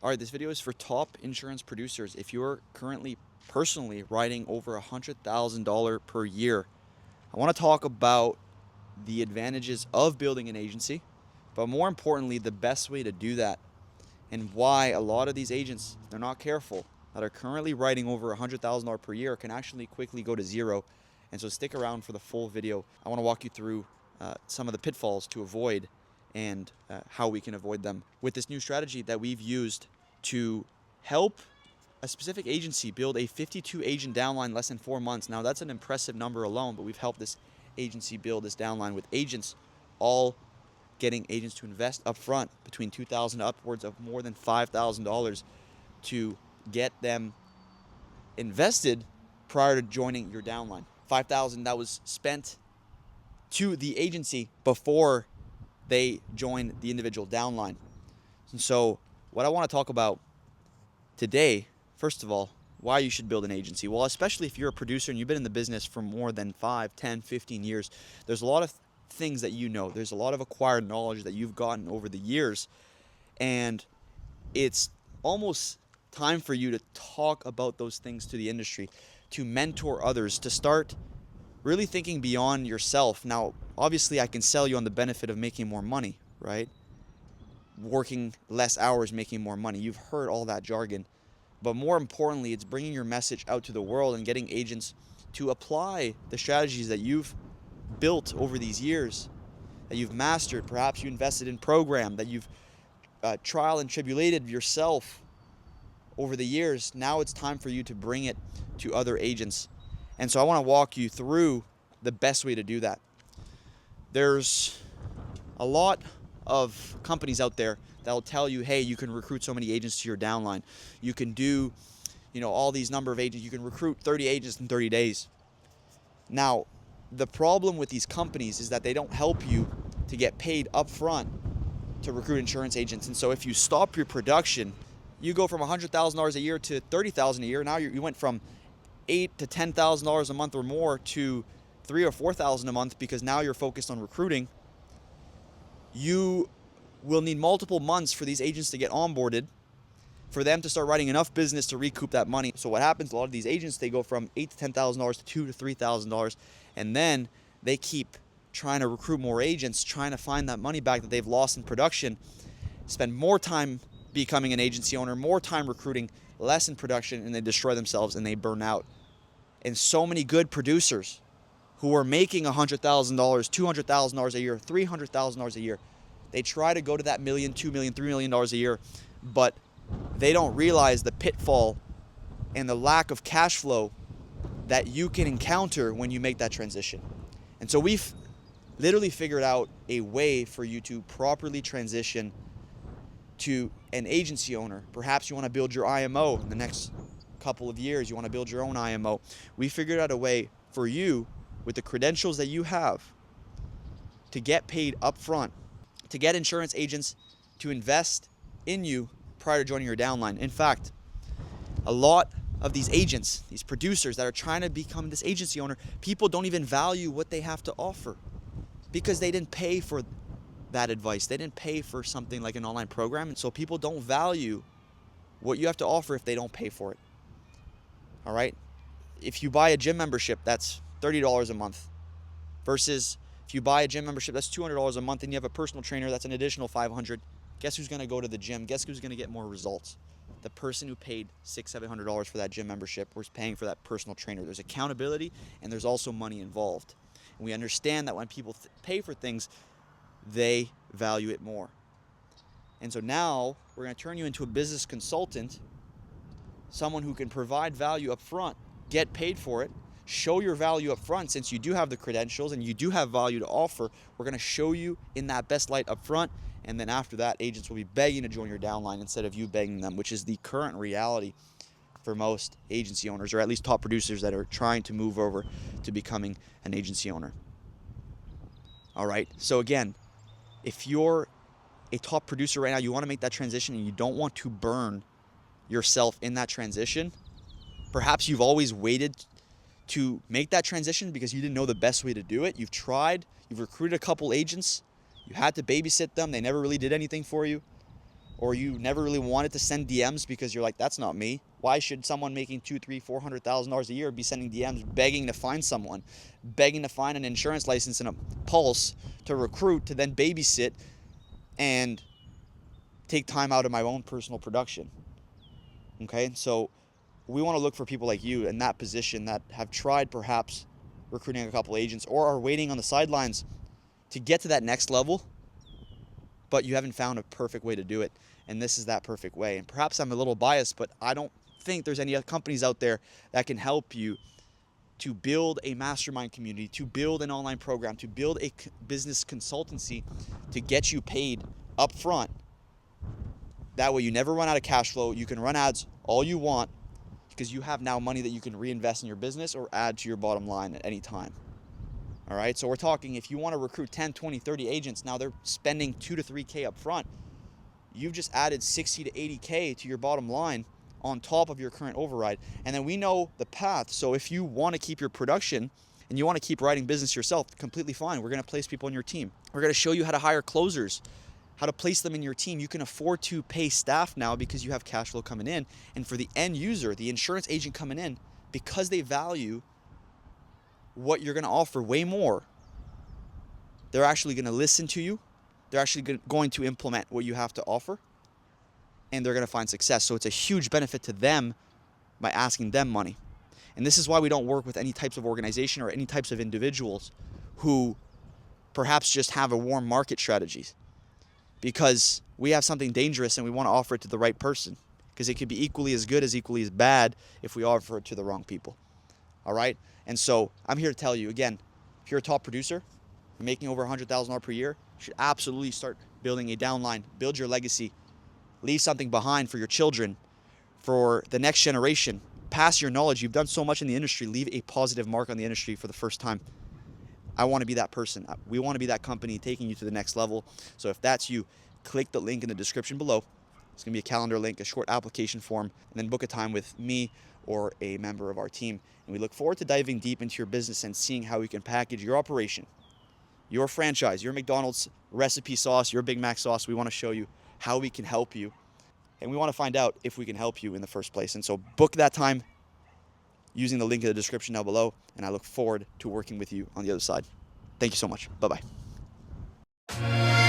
All right, this video is for top insurance producers. If you're currently personally writing over $100,000 per year, I want to talk about the advantages of building an agency, but more importantly, the best way to do that and why a lot of these agents, if they're not careful, that are currently writing over $100,000 per year can actually quickly go to zero. And so stick around for the full video. I want to walk you through some of the pitfalls to avoid and how we can avoid them with this new strategy that we've used to help a specific agency build a 52 agent downline in less than 4 months. Now that's an impressive number alone, but we've helped this agency build this downline with agents all getting agents to invest up front between $2,000 upwards of more than $5,000 to get them invested prior to joining your downline. $5,000 that was spent to the agency before they join the individual downline. And so what I want to talk about today, first of all, why you should build an agency. Well, especially if you're a producer and you've been in the business for more than 5, 10, 15 years, there's a lot of things that you know. There's a lot of acquired knowledge that you've gotten over the years, and it's almost time for you to talk about those things to the industry, to mentor others, to start really thinking beyond yourself. Now, obviously, I can sell you on the benefit of making more money, right? Working less hours, making more money. You've heard all that jargon. But more importantly, it's bringing your message out to the world and getting agents to apply the strategies that you've built over these years, that you've mastered. Perhaps you invested in program, that you've trial and tribulated yourself over the years. Now it's time for you to bring it to other agents. And so I want to walk you through the best way to do that. There's a lot of companies out there that'll tell you, hey, you can recruit so many agents to your downline. You can do, all these number of agents. You can recruit 30 agents in 30 days. Now, the problem with these companies is that they don't help you to get paid up front to recruit insurance agents. And so if you stop your production, you go from $100,000 a year to $30,000 a year. Now you went from $8,000 to $10,000 a month or more to $3,000 or $4,000 a month because now you're focused on recruiting. You will need multiple months for these agents to get onboarded, for them to start writing enough business to recoup that money. So what happens, a lot of these agents, they go from $8,000 to $10,000 to $2,000 to $3,000, and then they keep trying to recruit more agents, trying to find that money back that they've lost in production, spend more time becoming an agency owner, more time recruiting, less in production, and they destroy themselves and they burn out. And so many good producers who are making $100,000, $200,000 a year, $300,000 a year, they try to go to that $1 million, $2 million, $3 million a year, but they don't realize the pitfall and the lack of cash flow that you can encounter when you make that transition. And so we've literally figured out a way for you to properly transition to an agency owner. Perhaps you want to build your IMO in the next couple of years. You want to build your own IMO. We figured out a way for you with the credentials that you have to get paid up front, to get insurance agents to invest in you prior to joining your downline. In fact, a lot of these agents, these producers that are trying to become this agency owner, people don't even value what they have to offer because they didn't pay for that advice. They didn't pay for something like an online program. And so people don't value what you have to offer if they don't pay for it. All right? If you buy a gym membership, that's $30 a month versus if you buy a gym membership, that's $200 a month, and you have a personal trainer, that's an additional $500. Guess who's going to go to the gym? Guess who's going to get more results? The person who paid $600, $700 for that gym membership was paying for that personal trainer. There's accountability, and there's also money involved. And we understand that when people pay for things, they value it more. And so now we're going to turn you into a business consultant, someone who can provide value up front, get paid for it, show your value up front. Since you do have the credentials and you do have value to offer, we're going to show you in that best light up front. And then after that, agents will be begging to join your downline instead of you begging them, which is the current reality for most agency owners, or at least top producers that are trying to move over to becoming an agency owner. All right. So again, if you're a top producer right now, you want to make that transition and you don't want to burn yourself in that transition. Perhaps you've always waited to make that transition because you didn't know the best way to do it. You've tried, you've recruited a couple agents, you had to babysit them, they never really did anything for you. or you never really wanted to send DMs because you're like, that's not me. Why should someone making $200,000, $300,000, $400,000 a year be sending DMs begging to find someone, begging to find an insurance license and a pulse to recruit, to then babysit and take time out of my own personal production? Okay, so we want to look for people like you in that position that have tried perhaps recruiting a couple agents or are waiting on the sidelines to get to that next level, but you haven't found a perfect way to do it. And this is that perfect way. And perhaps I'm a little biased, but I don't think there's any other companies out there that can help you to build a mastermind community, to build an online program, to build a business consultancy to get you paid up front. That way you never run out of cash flow. You can run ads all you want because you have now money that you can reinvest in your business or add to your bottom line at any time. All right, so we're talking, if you want to recruit 10, 20, 30 agents, now they're spending 2 to 3K up front. You've just added 60 to 80K to your bottom line on top of your current override. And then we know the path. So if you want to keep your production and you want to keep writing business yourself, completely fine. We're going to place people on your team. We're going to show you how to hire closers, how to place them in your team. You can afford to pay staff now because you have cash flow coming in. And for the end user, the insurance agent coming in, because they value what you're going to offer way more, they're actually going to listen to you. They're actually going to implement what you have to offer, and they're going to find success. So it's a huge benefit to them by asking them money. And this is why we don't work with any types of organization or any types of individuals who perhaps just have a warm market strategies, because we have something dangerous and we want to offer it to the right person, because it could be equally as good as equally as bad if we offer it to the wrong people. All right? And so I'm here to tell you, again, if you're a top producer, you're making over $100,000 per year, you should absolutely start building a downline, build your legacy, leave something behind for your children, for the next generation. Pass your knowledge. You've done so much in the industry. Leave a positive mark on the industry for the first time. I want to be that person. We want to be that company taking you to the next level. So if that's you, click the link in the description below. It's going to be a calendar link, a short application form, and then book a time with me or a member of our team. And we look forward to diving deep into your business and seeing how we can package your operation, your franchise, your McDonald's recipe sauce, your Big Mac sauce. We want to show you how we can help you. And we want to find out if we can help you in the first place. And so book that time using the link in the description down below. And I look forward to working with you on the other side. Thank you so much. Bye-bye.